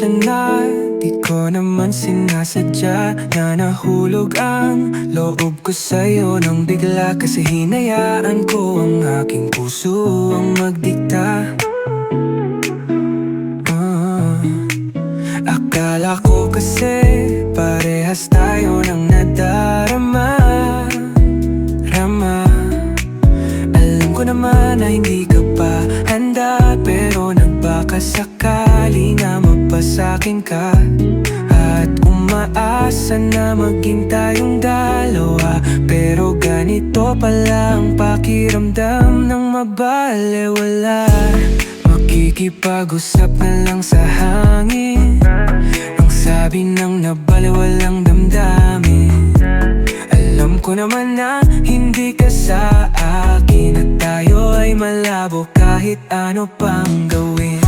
Pasensya na, di ko naman sinasadya na nahulog ang loob ko sa'yo nang bigla. Kasi hinayaan ko ang aking puso ang magdikta. Akala ko kasi parehas tayo ng nadarama. Alam ko naman na hindi ka pa handa, pero nagbakasakali na mapasakin ka. At umaasa na maging tayong dalawa, pero ganito pala ang pakiramdam ng mabalewala. Makikipag-usap na lang sa hangin, ang sabi ng nabaliwalang damdamin. Alam ko naman na hindi ka sa akin, at tayo ay malabo kahit ano pang gawin.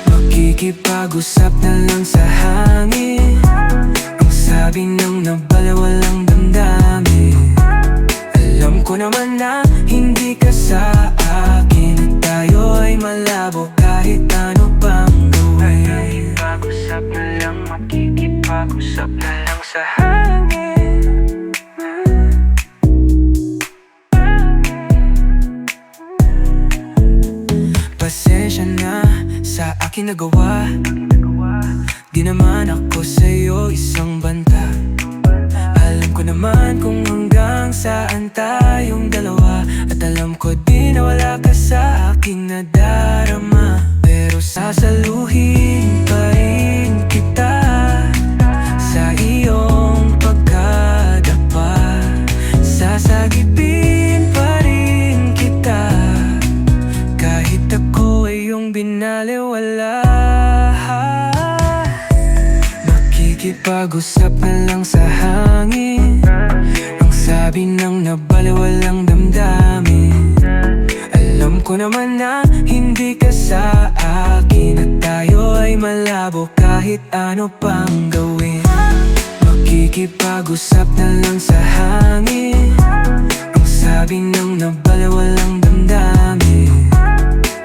Makikipag-usap na lang sa hangin, ang sabi ng nabaliwalang damdamin. Alam ko naman na hindi ka sa akin, at tayo ay malabo kahit ano pang gawin. Makikipag-usap na lang, makikipag-usap na lang sa hangin. Pasensya na sa aking nagawa, di naman ako sa'yo isang banta. Alam ko naman kung hanggang saan tayong dalawa, at alam ko din na wala ka sa aking nadarama. Pero sasaluhin pa rin kita sa iyong pagkadapa. Sasagipin pa rin kita kahit ako ay iyong binaliwala. Makikipag-usap na lang sa hangin, ang sabi ng nabaliwalang damdamin. Alam ko naman na hindi ka sa akin, at tayo ay malabo kahit ano pang gawin. Makikipag-usap na lang sa hangin, ang sabi ng nabaliwalang damdamin.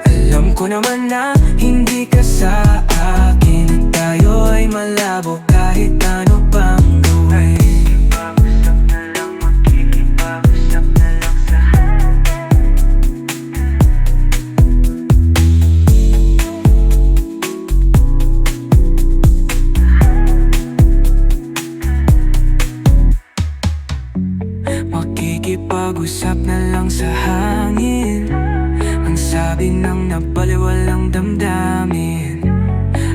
Alam ko naman na hindi ka sa akin, at tayo ay malabo kahit ano pang gawin. Makikipag-usap na lang, makikipag-usap na lang sa makikipag-usap na lang sa hangin, ang sabi ng nabaliwalang damdamin.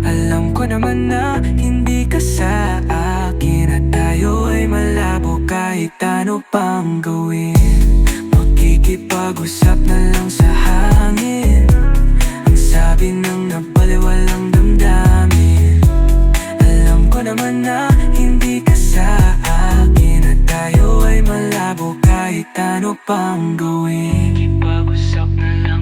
Alam ko naman na hindi ka sa akin, at tayo ay malabo kahit ano pang gawin. Makikipag-usap na lang sa hangin, ang sabi ng nabaliwalang damdamin. Alam ko naman na hindi ka sa akin, at tayo ay malabo kahit ano pang gawin. Makikipag-usap na lang.